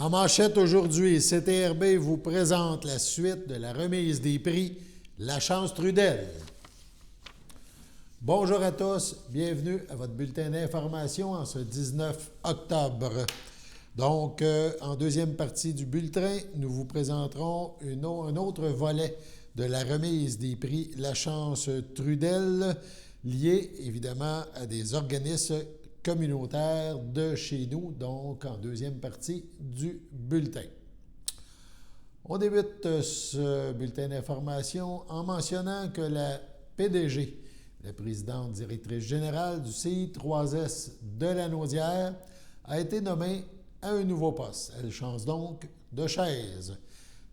En manchette aujourd'hui, CTRB vous présente la suite de la remise des prix La Chance Trudel. Bonjour à tous, bienvenue à votre bulletin d'information en ce 19 octobre. Donc, en deuxième partie du bulletin, nous vous présenterons un autre volet de la remise des prix La Chance Trudel, lié évidemment à des organismes communautaires de chez nous, donc en deuxième partie du bulletin. On débute ce bulletin d'information en mentionnant que la PDG, la présidente directrice générale du CI3S de Lanaudière, a été nommée à un nouveau poste. Elle change donc de chaise.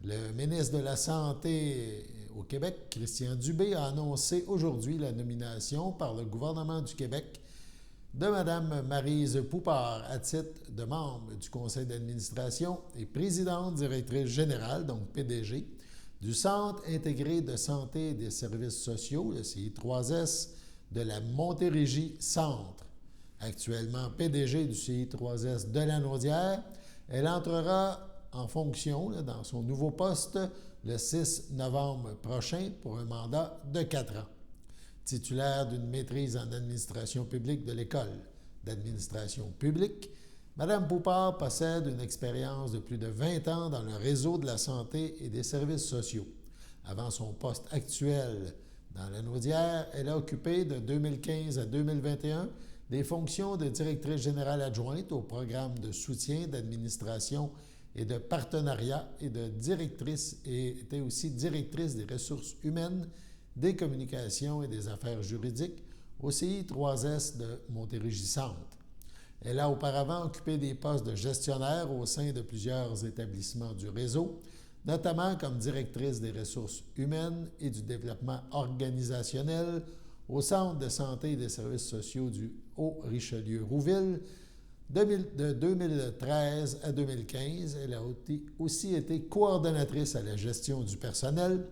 Le ministre de la Santé au Québec, Christian Dubé, a annoncé aujourd'hui la nomination par le gouvernement du Québec de Mme Maryse Poupard à titre de membre du conseil d'administration et présidente directrice générale, donc PDG, du Centre intégré de santé et des services sociaux, le CI3S, de la Montérégie Centre. Actuellement PDG du CI3S de Lanaudière, elle entrera en fonction dans son nouveau poste le 6 novembre prochain pour un mandat de 4 ans. Titulaire d'une maîtrise en administration publique de l'École d'administration publique, Mme Poupard possède une expérience de plus de 20 ans dans le réseau de la santé et des services sociaux. Avant son poste actuel dans Lanaudière, elle a occupé de 2015 à 2021 des fonctions de directrice générale adjointe au programme de soutien d'administration et de partenariat et de directrice et était aussi directrice des ressources humaines, des communications et des affaires juridiques au CI3S de Montérégie-Centre. Elle a auparavant occupé des postes de gestionnaire au sein de plusieurs établissements du réseau, notamment comme directrice des ressources humaines et du développement organisationnel au Centre de santé et des services sociaux du Haut-Richelieu-Rouville. De 2013 à 2015, elle a aussi été coordonnatrice à la gestion du personnel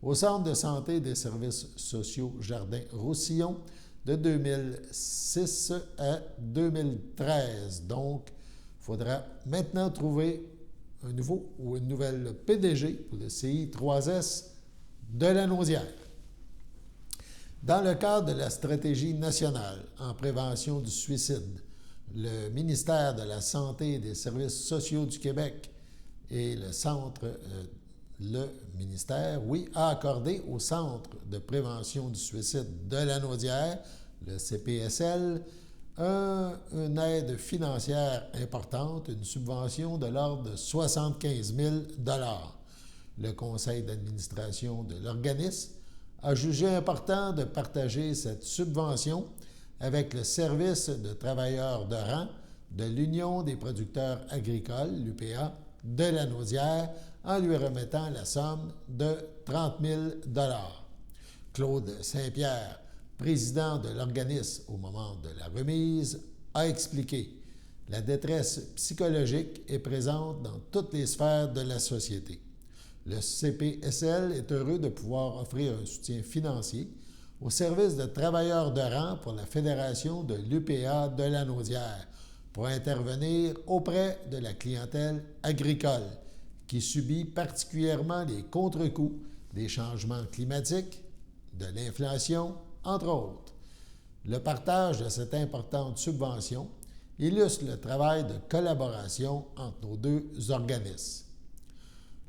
au Centre de santé et des services sociaux Jardin-Roussillon de 2006 à 2013. Donc, il faudra maintenant trouver un nouveau ou une nouvelle PDG pour le CI3S de Lanaudière. Dans le cadre de la stratégie nationale en prévention du suicide, le ministère de la Santé et des services sociaux du Québec et le ministère, a accordé au Centre de prévention du suicide de Lanaudière, le CPSL, une aide financière importante, une subvention de l'ordre de 75 000 $. Le conseil d'administration de l'organisme a jugé important de partager cette subvention avec le service de travailleurs de rang de l'Union des producteurs agricoles, l'UPA, de Lanaudière, en lui remettant la somme de 30 000 $. Claude Saint-Pierre, président de l'organisme au moment de la remise, a expliqué « La détresse psychologique est présente dans toutes les sphères de la société. Le CPSL est heureux de pouvoir offrir un soutien financier au service de travailleurs de rang pour la Fédération de l'UPA de Lanaudière pour intervenir auprès de la clientèle agricole qui subit particulièrement les contre-coups des changements climatiques, de l'inflation, entre autres. Le partage de cette importante subvention illustre le travail de collaboration entre nos deux organismes.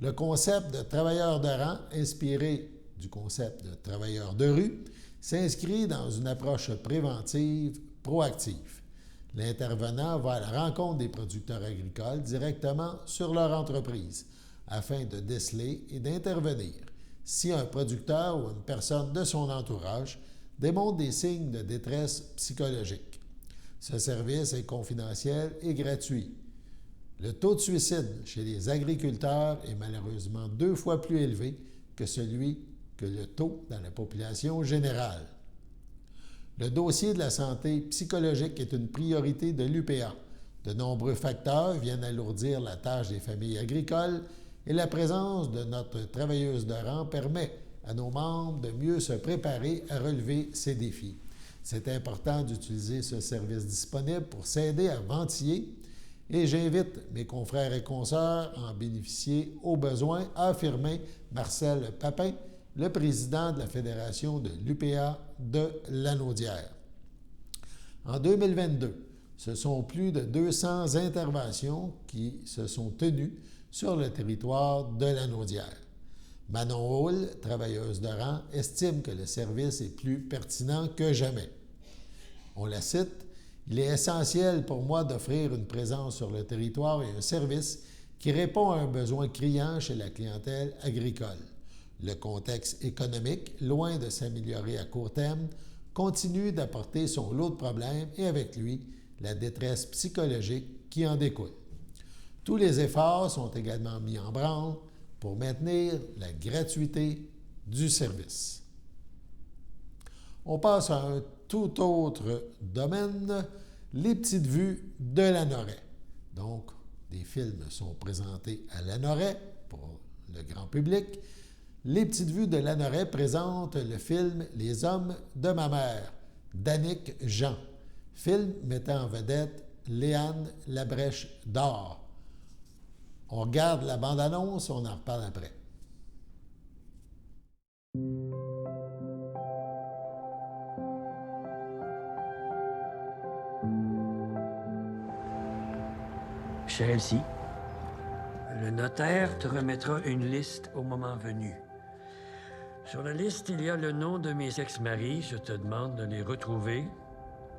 Le concept de travailleur de rang, inspiré du concept de travailleur de rue, s'inscrit dans une approche préventive, proactive. L'intervenant va à la rencontre des producteurs agricoles directement sur leur entreprise afin de déceler et d'intervenir si un producteur ou une personne de son entourage démontre des signes de détresse psychologique. Ce service est confidentiel et gratuit. Le taux de suicide chez les agriculteurs est malheureusement 2 fois plus élevé que le taux dans la population générale. Le dossier de la santé psychologique est une priorité de l'UPA. De nombreux facteurs viennent alourdir la tâche des familles agricoles et la présence de notre travailleuse de rang permet à nos membres de mieux se préparer à relever ces défis. C'est important d'utiliser ce service disponible pour s'aider à ventiller et j'invite mes confrères et consoeurs à en bénéficier au besoin, a affirmé Marcel Papin, le président de la Fédération de l'UPA de Lanaudière. En 2022, ce sont plus de 200 interventions qui se sont tenues sur le territoire de Lanaudière. Manon Hull, travailleuse de rang, estime que le service est plus pertinent que jamais. On la cite, « Il est essentiel pour moi d'offrir une présence sur le territoire et un service qui répond à un besoin criant chez la clientèle agricole. Le contexte économique, loin de s'améliorer à court terme, continue d'apporter son lot de problèmes et avec lui, la détresse psychologique qui en découle. Tous les efforts sont également mis en branle pour maintenir la gratuité du service. » On passe à un tout autre domaine, les petites vues de Lanoraie. Donc, des films sont présentés à Lanoraie pour le grand public. Les petites vues de Lanoraie présentent le film « Les hommes de ma mère » d'Annick Jean, film mettant en vedette Léane Labrèche-Dor. On regarde la bande-annonce, on en reparle après. Chère Elsie, le notaire te remettra une liste au moment venu. Sur la liste, il y a le nom de mes ex-maris. Je te demande de les retrouver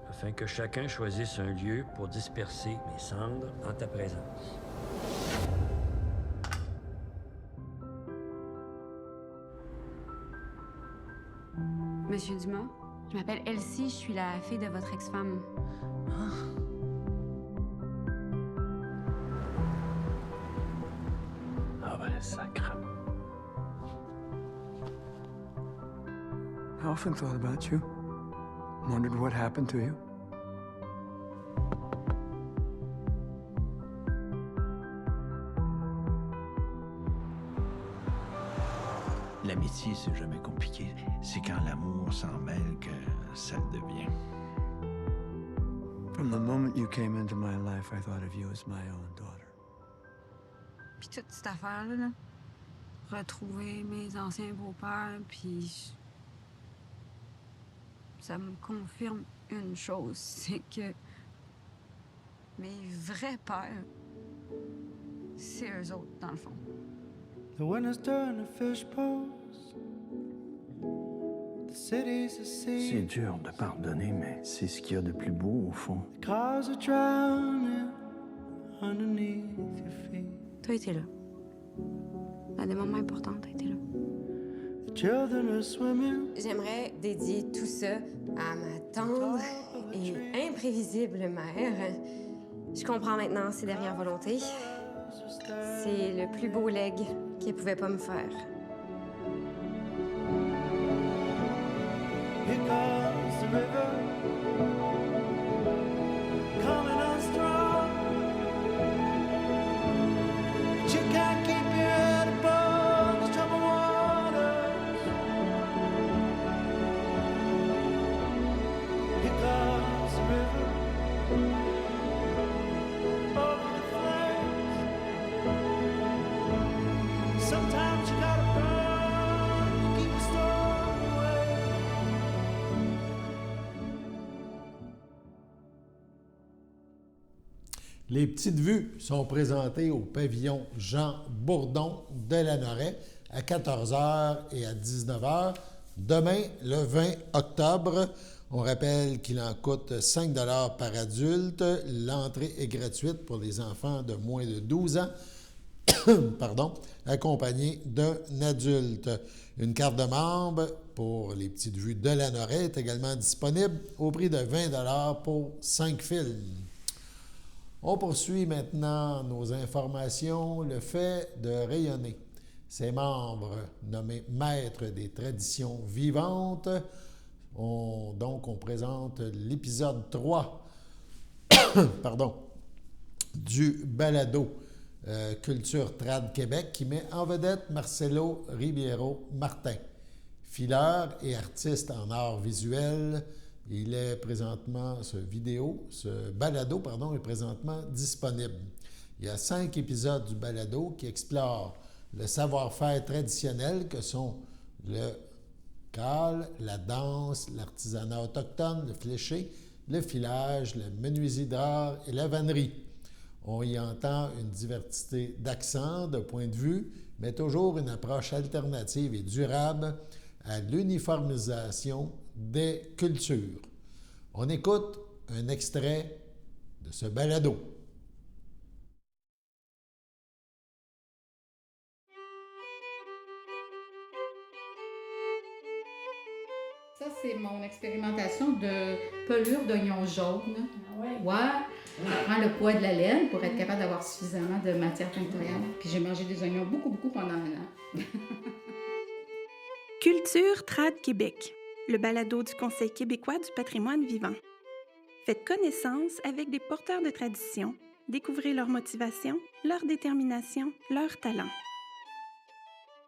afin que chacun choisisse un lieu pour disperser mes cendres en ta présence. Monsieur Dumas, je m'appelle Elsie, je suis la fille de votre ex-femme. Ah ben, sacre. I often thought about you. Wondered what happened to you. L'amitié, c'est jamais compliqué. C'est quand l'amour s'en mêle que ça le devient. From the moment you came into my life, I thought of you as my own daughter. Puis toute cette affaire-là, là, retrouver mes anciens beaux-pères, puis ça me confirme une chose, c'est que mes vrais pères, c'est eux autres, dans le fond. The winter's turn to fish pools. The city's a sea. C'est dur de pardonner, mais c'est ce qu'il y a de plus beau au fond. The cars are drowning underneath your feet. T'as été là. Dans des moments importants, t'as été là. The children are swimming. J'aimerais dédier tout ça à ma tendre et imprévisible mère. Je comprends maintenant ses dernières volontés. C'est le plus beau legs qu'elle pouvait pas me faire. Here comes the river, coming on strong. But you can't keep your head above the troubled waters. Here comes the river, over the flames. Sometimes you gotta burn to keep the storm away. Les petites vues sont présentées au pavillon Jean Bourdon de Lanoraie à 14h et à 19h. Demain, le 20 octobre, on rappelle qu'il en coûte 5 $ par adulte. L'entrée est gratuite pour les enfants de moins de 12 ans, pardon, accompagnés d'un adulte. Une carte de membre pour les petites vues de Lanoraie est également disponible au prix de 20 $ pour 5 films. On poursuit maintenant nos informations. Le fait de rayonner. Ses membres, nommés maîtres des traditions vivantes, on présente l'épisode 3 pardon, du balado Culture Trad Québec qui met en vedette Marcelo Ribeiro Martin, fileur et artiste en art visuel Il est présentement, ce balado, est présentement disponible. Il y a 5 épisodes du balado qui explorent le savoir-faire traditionnel que sont le cale, la danse, l'artisanat autochtone, le fléché, le filage, la menuiserie d'art et la vannerie. On y entend une diversité d'accents, de points de vue, mais toujours une approche alternative et durable à l'uniformisation des cultures. On écoute un extrait de ce balado. Ça, c'est mon expérimentation de pelure d'oignon jaune. Ah ouais? Ouais. Ça prend le poids de la laine pour être capable d'avoir suffisamment de matière tinctoriale. Puis j'ai mangé des oignons beaucoup pendant 1 an. Culture Trad Québec, le balado du Conseil québécois du patrimoine vivant. Faites connaissance avec des porteurs de tradition, découvrez leur motivation, leur détermination, leurs talents.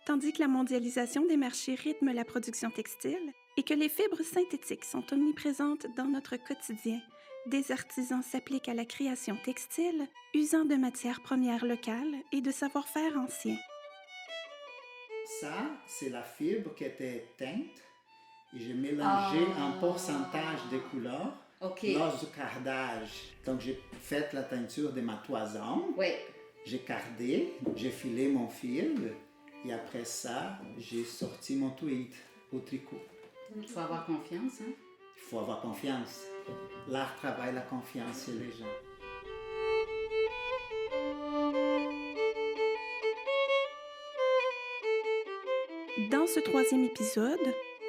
Tandis que la mondialisation des marchés rythme la production textile et que les fibres synthétiques sont omniprésentes dans notre quotidien, des artisans s'appliquent à la création textile, usant de matières premières locales et de savoir-faire anciens. Ça, c'est la fibre qui était teinte et j'ai mélangé un pourcentage de couleurs lors du cardage. Donc, j'ai fait la teinture de ma toison. Oui. J'ai cardé, j'ai filé mon fil et après ça, j'ai sorti mon tweed au tricot. Il faut avoir confiance, hein? Il faut avoir confiance. L'art travaille la confiance chez les gens. Dans ce 3e épisode,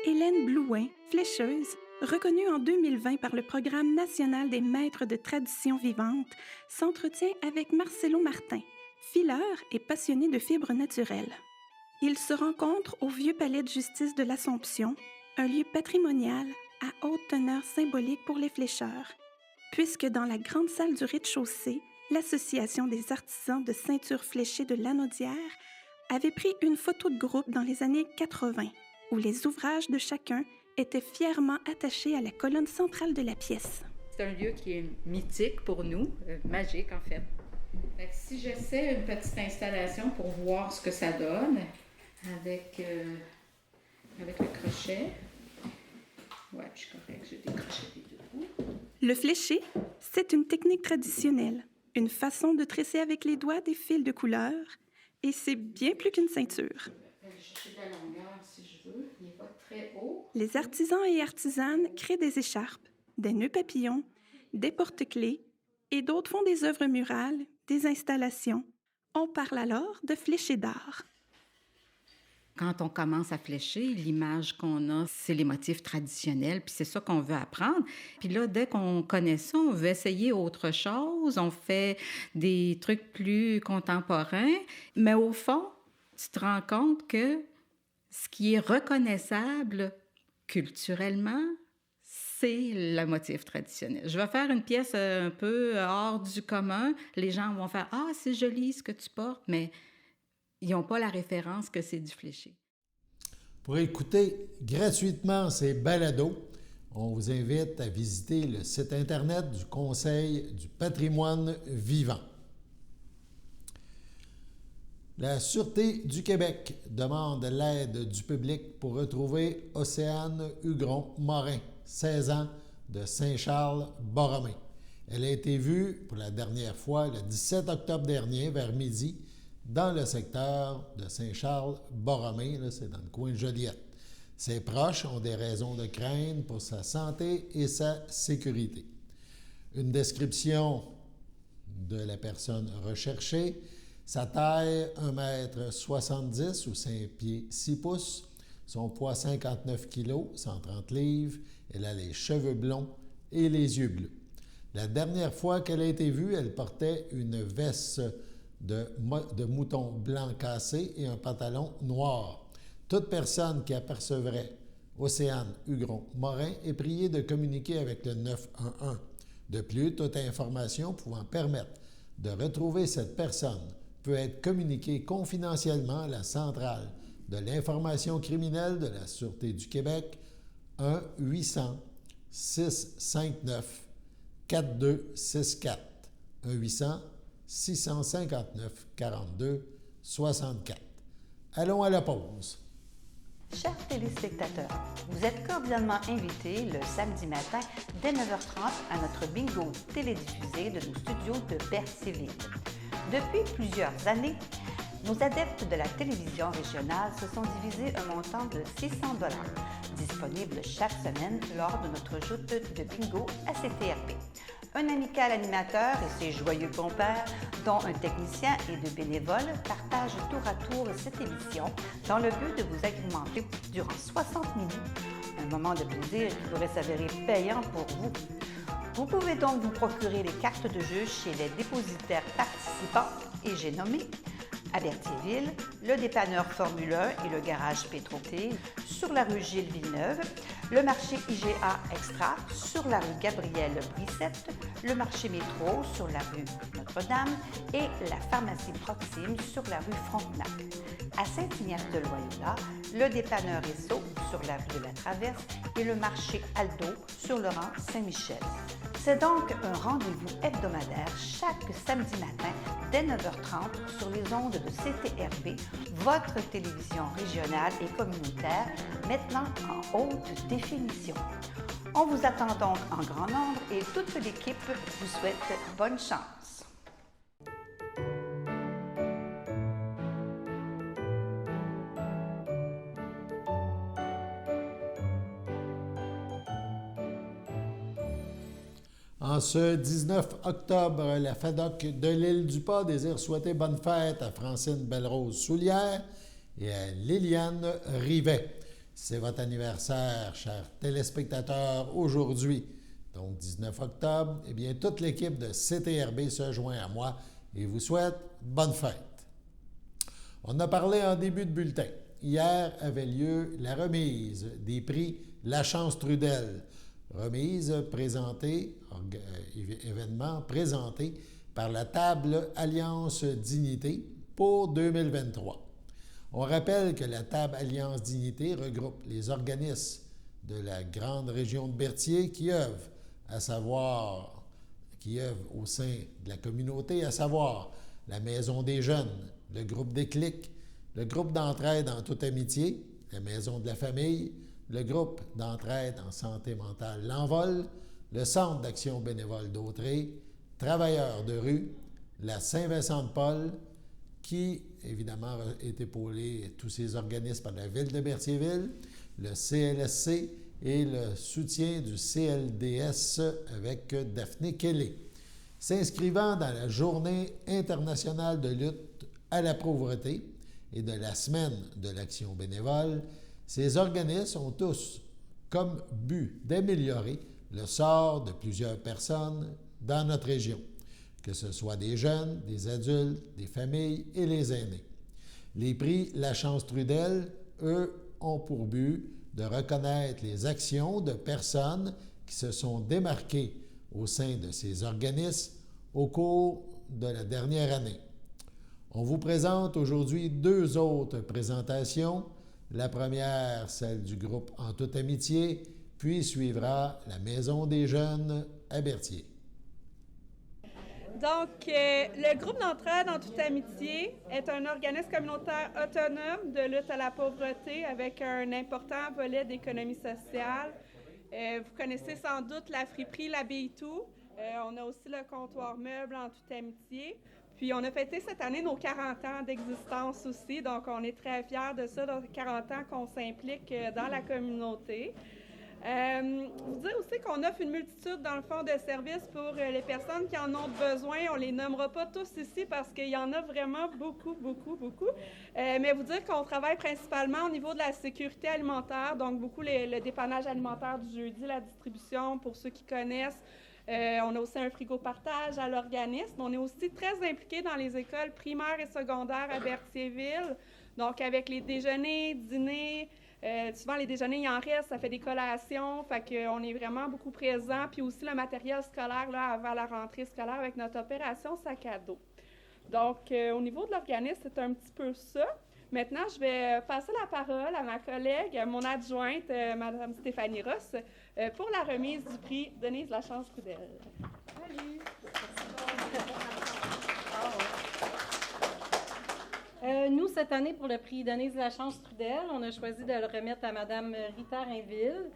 Hélène Blouin, flécheuse, reconnue en 2020 par le Programme national des maîtres de tradition vivante, s'entretient avec Marcelo Martin, fileur et passionné de fibres naturelles. Ils se rencontrent au Vieux Palais de justice de l'Assomption, un lieu patrimonial à haute teneur symbolique pour les flécheurs, puisque dans la grande salle du rez-de-chaussée, l'Association des artisans de ceinture fléchée de Lanaudière avait pris une photo de groupe dans les années 80, où les ouvrages de chacun étaient fièrement attachés à la colonne centrale de la pièce. C'est un lieu qui est mythique pour nous, magique en fait. Fait que si j'essaie une petite installation pour voir ce que ça donne, avec le crochet. Ouais, je suis correcte, j'ai décroché les 2 bouts. Le fléché, c'est une technique traditionnelle, une façon de tresser avec les doigts des fils de couleur, et c'est bien plus qu'une ceinture. Je vais aller chercher de la longueur si je veux, il n'est pas très haut. Les artisans et artisanes créent des écharpes, des nœuds papillons, des porte-clés, et d'autres font des œuvres murales, des installations. On parle alors de fléché d'art. Quand on commence à flécher, l'image qu'on a, c'est les motifs traditionnels, puis c'est ça qu'on veut apprendre. Puis là, dès qu'on connaît ça, on veut essayer autre chose, on fait des trucs plus contemporains, mais au fond, tu te rends compte que ce qui est reconnaissable culturellement, c'est le motif traditionnel. Je vais faire une pièce un peu hors du commun. Les gens vont faire « Ah, c'est joli ce que tu portes », mais ils n'ont pas la référence que c'est du fléché. Pour écouter gratuitement ces balados, on vous invite à visiter le site Internet du Conseil du patrimoine vivant. La Sûreté du Québec demande l'aide du public pour retrouver Océane Hugron-Morin, 16 ans, de Saint-Charles-Borromée. Elle a été vue pour la dernière fois le 17 octobre dernier, vers midi, dans le secteur de Saint-Charles-Borromée, là, c'est dans le coin de Joliette. Ses proches ont des raisons de craindre pour sa santé et sa sécurité. Une description de la personne recherchée: sa taille, 1,70 m ou 5 pieds 6 pouces, son poids 59 kg, 130 livres, elle a les cheveux blonds et les yeux bleus. La dernière fois qu'elle a été vue, elle portait une veste de mouton blanc cassé et un pantalon noir. Toute personne qui apercevrait Océane Hugron-Morin est priée de communiquer avec le 911. De plus, toute information pouvant permettre de retrouver cette personne peut être communiquée confidentiellement à la centrale de l'information criminelle de la Sûreté du Québec, 1-800 659-4264. 1-800-659-42-64. Allons à la pause. Chers téléspectateurs, vous êtes cordialement invités le samedi matin dès 9h30 à notre bingo télédiffusé de nos studios de Berthierville. Depuis plusieurs années, nos adeptes de la télévision régionale se sont divisés un montant de 600 $, disponible chaque semaine lors de notre joute de bingo à CTRP. Un amical animateur et ses joyeux compères, dont un technicien et deux bénévoles, partagent tour à tour cette émission dans le but de vous agrémenter durant 60 minutes. Un moment de plaisir qui pourrait s'avérer payant pour vous. Vous pouvez donc vous procurer les cartes de jeu chez les dépositaires participants et j'ai nommé à Berthierville, le dépanneur Formule 1 et le garage Pétroté, sur la rue Gilles Villeneuve, le marché IGA Extra sur la rue Gabrielle Brissette, le marché Métro sur la rue Notre-Dame et la pharmacie Proxime sur la rue Frontenac. À Saint-Ignace-de-Loyola, le dépanneur Esso sur la rue de la Traverse et le marché Aldo sur le rang Saint-Michel. C'est donc un rendez-vous hebdomadaire chaque samedi matin dès 9h30 sur les ondes de CTRB, votre télévision régionale et communautaire, maintenant en haute définition. On vous attend donc en grand nombre et toute l'équipe vous souhaite bonne chance. En ce 19 octobre, la FADOC de l'Île-du-Pas désire souhaiter bonne fête à Francine Belle-Rose-Soulière et à Liliane Rivet. C'est votre anniversaire, chers téléspectateurs, aujourd'hui. Donc, 19 octobre, eh bien, toute l'équipe de CTRB se joint à moi et vous souhaite bonne fête. On a parlé en début de bulletin. Hier avait lieu la remise des prix La Chance Trudel. Remise présentée, événement présenté par la Table Alliance Dignité pour 2023. On rappelle que la Table Alliance Dignité regroupe les organismes de la grande région de Berthier qui œuvrent au sein de la communauté, à savoir la Maison des Jeunes, le groupe Déclic, le groupe d'entraide en toute amitié, la Maison de la Famille, le groupe d'entraide en santé mentale L'Envol, le Centre d'action bénévole d'Autrey, Travailleurs de rue, la Saint-Vincent-de-Paul, qui, évidemment, est épaulé, tous ces organismes par la Ville de Berthierville, le CLSC et le soutien du CLDS avec Daphné Kelly. S'inscrivant dans la Journée internationale de lutte à la pauvreté et de la Semaine de l'action bénévole, ces organismes ont tous comme but d'améliorer le sort de plusieurs personnes dans notre région, que ce soit des jeunes, des adultes, des familles et les aînés. Les prix La Chance Trudel, eux, ont pour but de reconnaître les actions de personnes qui se sont démarquées au sein de ces organismes au cours de la dernière année. On vous présente aujourd'hui deux autres présentations. La première, celle du groupe En toute amitié, puis suivra la Maison des Jeunes à Berthier. Donc, le groupe d'entraide En toute amitié est un organisme communautaire autonome de lutte à la pauvreté avec un important volet d'économie sociale. Vous connaissez sans doute la friperie L'Abbaye Tout. On a aussi le comptoir meuble En toute amitié. Puis, on a fêté cette année nos 40 ans d'existence aussi, donc on est très fiers de ça, dans 40 ans qu'on s'implique dans la communauté. Vous dire aussi qu'on offre une multitude, dans le fond, de services pour les personnes qui en ont besoin. On les nommera pas tous ici parce qu'il y en a vraiment beaucoup. Mais vous dire qu'on travaille principalement au niveau de la sécurité alimentaire, donc beaucoup le dépannage alimentaire du jeudi, la distribution, pour ceux qui connaissent. On a aussi un frigo partage à l'organisme. On est aussi très impliqués dans les écoles primaires et secondaires à Berthierville. Donc, avec les déjeuners, dîners, souvent les déjeuners, il en reste, ça fait des collations. Fait qu'on est vraiment beaucoup présents. Puis aussi le matériel scolaire là, avant la rentrée scolaire avec notre opération sac à dos. Donc, au niveau de l'organisme, c'est un petit peu ça. Maintenant, je vais passer la parole à ma collègue, mon adjointe, Mme Stéphanie Ross, pour la remise du prix Denise Lachance-Trudel. Salut! Nous, cette année, pour le prix Denise Lachance-Trudel, on a choisi de le remettre à Mme Rita Rainville.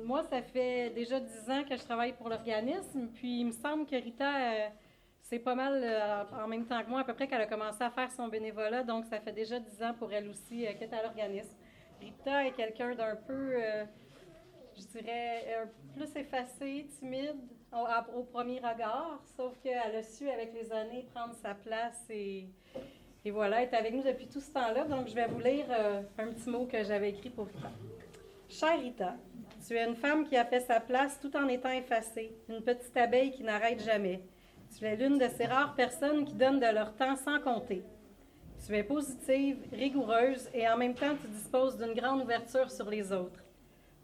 Moi, ça fait déjà 10 ans que je travaille pour l'organisme, puis il me semble que Rita, c'est pas mal en même temps que moi, à peu près qu'elle a commencé à faire son bénévolat, donc ça fait déjà 10 ans pour elle aussi qu'elle est à l'organisme. Rita est quelqu'un d'un peu, je dirais, plus effacé, timide au premier regard, sauf qu'elle a su, avec les années, prendre sa place et voilà, elle est avec nous depuis tout ce temps-là. Donc, je vais vous lire un petit mot que j'avais écrit pour Rita. Chère Rita, tu es une femme qui a fait sa place tout en étant effacée, une petite abeille qui n'arrête jamais. Tu es l'une de ces rares personnes qui donnent de leur temps sans compter. Tu es positive, rigoureuse et en même temps, tu disposes d'une grande ouverture sur les autres.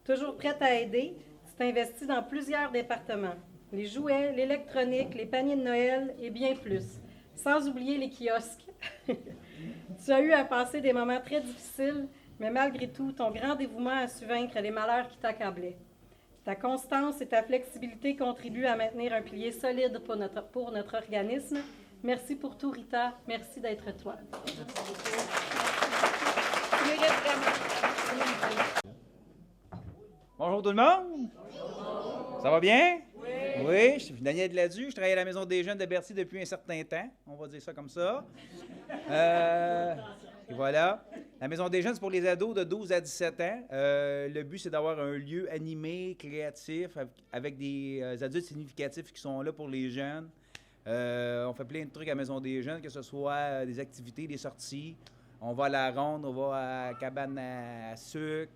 Toujours prête à aider, tu t'investis dans plusieurs départements. Les jouets, l'électronique, les paniers de Noël et bien plus. Sans oublier les kiosques. Tu as eu à passer des moments très difficiles, mais malgré tout, ton grand dévouement a su vaincre les malheurs qui t'accablaient. Ta constance et ta flexibilité contribuent à maintenir un pilier solide pour notre organisme. Merci pour tout, Rita. Merci d'être toi. Bonjour tout le monde! Ça va bien? Oui, je suis Daniel Gladu, je travaille à la Maison des Jeunes de Berthier depuis un certain temps, on va dire ça comme ça. Et voilà. La Maison des Jeunes, c'est pour les ados de 12 à 17 ans. Le but, c'est d'avoir un lieu animé, créatif, avec des adultes significatifs qui sont là pour les jeunes. On fait plein de trucs à la Maison des Jeunes, que ce soit des activités, des sorties. On va à la ronde, on va à la cabane à sucre.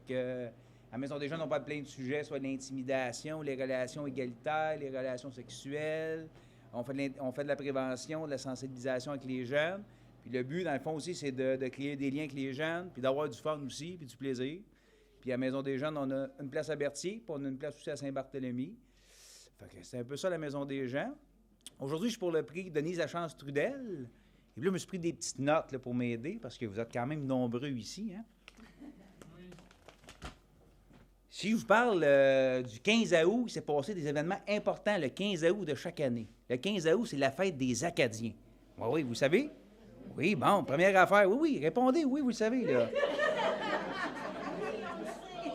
À la Maison des Jeunes, on parle de plein de sujets, soit l'intimidation, les relations égalitaires, les relations sexuelles. On fait de la prévention, de la sensibilisation avec les jeunes. Puis le but, dans le fond aussi, c'est de créer des liens avec les jeunes, puis d'avoir du fun aussi, puis du plaisir. Puis à la Maison des Jeunes, on a une place à Berthier, puis on a une place aussi à Saint-Barthélemy. Fait que c'est un peu ça, la Maison des Jeunes. Aujourd'hui, je suis pour le prix Denise Lachance-Trudel. Et puis là, je me suis pris des petites notes là, pour m'aider, parce que vous êtes quand même nombreux ici, hein? Si je vous parle du 15 août, il s'est passé des événements importants le 15 août de chaque année. Le 15 août, c'est la fête des Acadiens. Oui, vous savez? Oui, bon, première affaire. Oui, répondez, oui, vous le savez, là.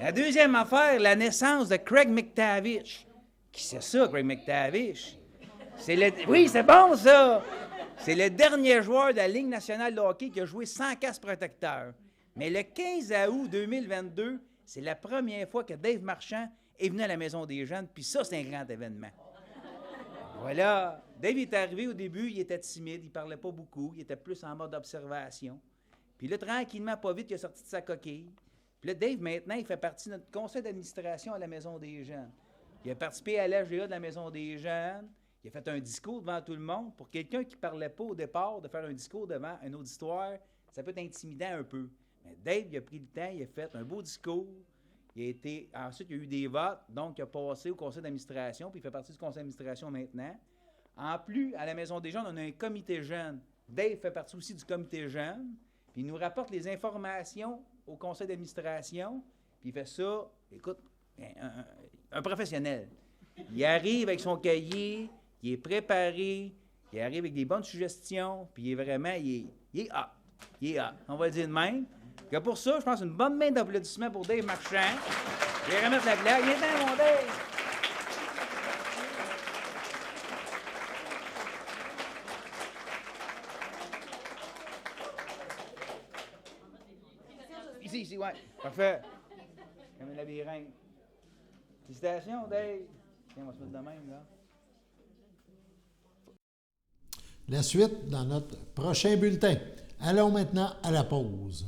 La deuxième affaire, la naissance de Craig McTavish. Qui c'est ça, Craig McTavish? Oui, c'est bon, ça! C'est le dernier joueur de la Ligue nationale de hockey qui a joué sans casque protecteur. Mais le 15 août 2022, c'est la première fois que Dave Marchand est venu à la Maison des Jeunes, puis ça, c'est un grand événement. Voilà. Dave est arrivé au début, il était timide, il parlait pas beaucoup, il était plus en mode observation. Puis là, tranquillement, pas vite, il est sorti de sa coquille. Puis là, Dave, maintenant, il fait partie de notre conseil d'administration à la Maison des Jeunes. Il a participé à l'AGA de la Maison des Jeunes. Il a fait un discours devant tout le monde. Pour quelqu'un qui parlait pas au départ, de faire un discours devant un auditoire, ça peut être intimidant un peu. Mais Dave, il a pris le temps, il a fait un beau discours. Ensuite, il y a eu des votes, donc il a passé au conseil d'administration, puis il fait partie du conseil d'administration maintenant. En plus, à la Maison des Jeunes, on a un comité jeune. Dave fait partie aussi du comité jeune, puis il nous rapporte les informations au conseil d'administration, puis il fait ça, écoute, un professionnel. Il arrive avec son cahier, il est préparé, il arrive avec des bonnes suggestions, puis il est vraiment, il est hot. Il est hot. On va le dire de même. Et pour ça, je pense une bonne main d'applaudissements pour Dave Marchand. Je vais remettre la blague. Il est dans mon Dave! Ici, ouais. Parfait. Comme un labyrinthe. Félicitations, Dave. Tiens, on va se mettre de même, là. La suite dans notre prochain bulletin. Allons maintenant à la pause.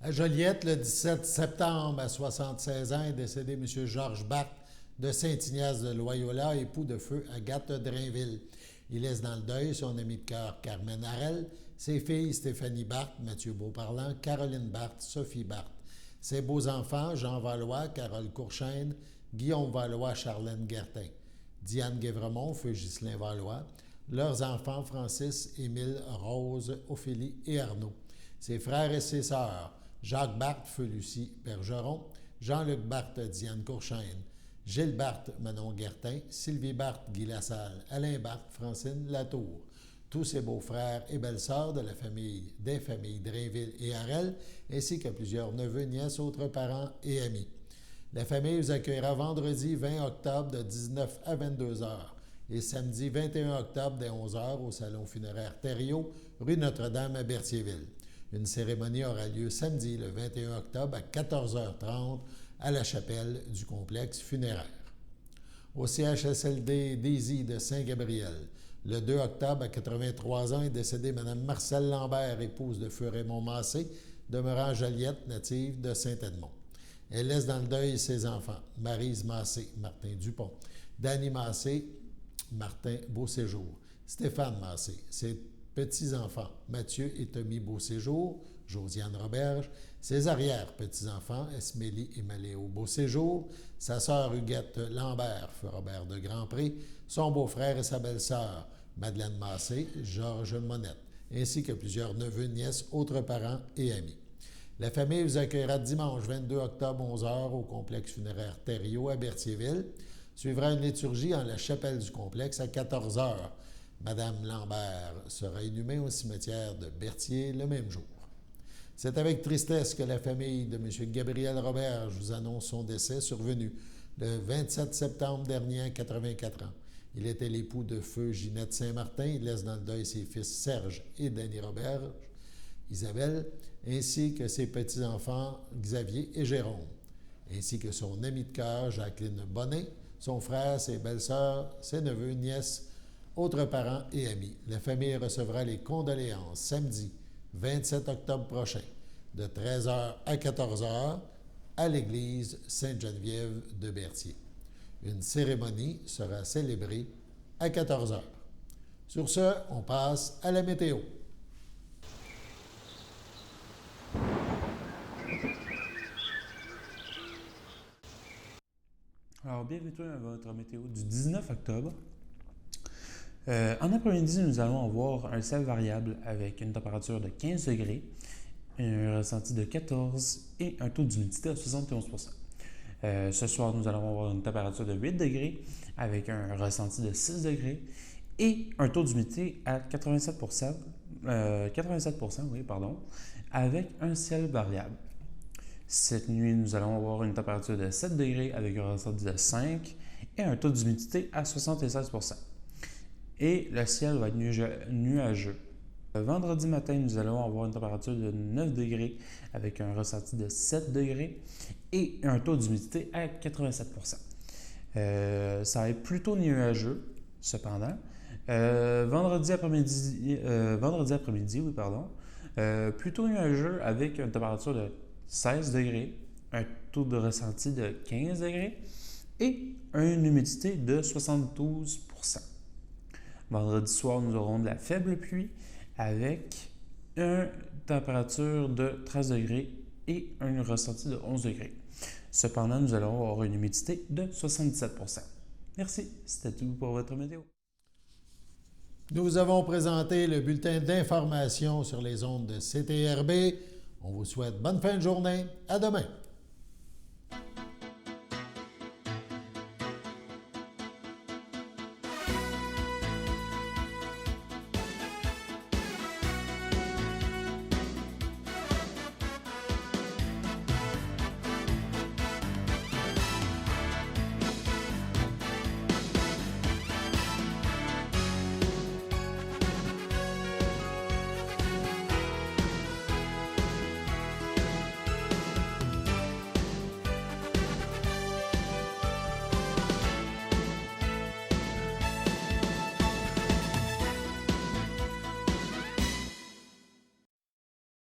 À Joliette, le 17 septembre, à 76 ans, est décédé M. Georges Barthes de Saint-Ignace de Loyola, époux de feu Agathe Drainville. Il laisse dans le deuil son ami de cœur Carmen Harel, ses filles Stéphanie Barthes, Mathieu Beauparlant, Caroline Barthes, Sophie Barthes. Ses beaux-enfants, Jean Valois, Carole Courchaine, Guillaume Valois, Charlène Guertin. Diane Guévremont, feu Ghislain Valois. Leurs enfants, Francis, Émile, Rose, Ophélie et Arnaud. Ses frères et ses sœurs, Jacques Barthes, feu Lucie Bergeron, Jean-Luc Barthes, Diane Courchaine, Gilles Barthes, Manon Guertin, Sylvie Barthes, Guy Lassalle, Alain Barthes, Francine Latour. Tous ses beaux-frères et belles-sœurs des familles Drainville et Harel, ainsi que plusieurs neveux, nièces, autres parents et amis. La famille vous accueillera vendredi 20 octobre de 19 à 22 heures et samedi 21 octobre dès 11 heures au salon funéraire Thériault, rue Notre-Dame à Berthierville. Une cérémonie aura lieu samedi le 21 octobre à 14h30 à la chapelle du complexe funéraire. Au CHSLD Daisy de Saint-Gabriel, le 2 octobre à 83 ans est décédée Mme Marcelle Lambert, épouse de feu Raymond Massé, demeurant à Joliette, native de Saint-Edmond. Elle laisse dans le deuil ses enfants, Maryse Massé, Martin Dupont, Danny Massé, Martin Beauséjour, Stéphane Massé, ses petits-enfants, Mathieu et Tommy Beauséjour, Josiane Roberge, ses arrière-petits-enfants, Esmélie et Maléo Beauséjour, sa sœur Huguette Lambert, feu Robert de Grandpré, son beau-frère et sa belle-sœur, Madeleine Massé, Georges Monette, ainsi que plusieurs neveux, nièces, autres parents et amis. La famille vous accueillera dimanche 22 octobre 11h au complexe funéraire Thériault à Berthierville. Suivra une liturgie en la chapelle du complexe à 14h. Madame Lambert sera inhumée au cimetière de Berthier le même jour. C'est avec tristesse que la famille de M. Gabriel Roberge vous annonce son décès survenu le 27 septembre dernier à 84 ans. Il était l'époux de feu Ginette Saint-Martin. Il laisse dans le deuil ses fils Serge et Danny Roberge, Isabelle, ainsi que ses petits-enfants Xavier et Jérôme, ainsi que son ami de cœur Jacqueline Bonnet, son frère, ses belles-sœurs, ses neveux, nièces, autres parents et amis. La famille recevra les condoléances samedi 27 octobre prochain, de 13h à 14h, à l'église Sainte-Geneviève de Berthier. Une cérémonie sera célébrée à 14h. Sur ce, on passe à la météo. Alors, bienvenue à votre météo du 19 octobre. En après-midi, nous allons avoir un ciel variable avec une température de 15 degrés, un ressenti de 14 et un taux d'humidité à 71%. Ce soir, nous allons avoir une température de 8 degrés avec un ressenti de 6 degrés et un taux d'humidité à 87%, avec un ciel variable. Cette nuit, nous allons avoir une température de 7 degrés avec un ressenti de 5 et un taux d'humidité à 76%. Et le ciel va être nuageux. Vendredi matin, nous allons avoir une température de 9 degrés avec un ressenti de 7 degrés et un taux d'humidité à 87%. Ça va être plutôt nuageux, cependant. Vendredi après-midi, plutôt nuageux avec une température de 16 degrés, un taux de ressenti de 15 degrés et une humidité de 72%. Vendredi soir, nous aurons de la faible pluie avec une température de 13 degrés et un ressenti de 11 degrés. Cependant, nous allons avoir une humidité de 77%. Merci, c'était tout pour votre météo. Nous vous avons présenté le bulletin d'information sur les ondes de CTRB. On vous souhaite bonne fin de journée. À demain.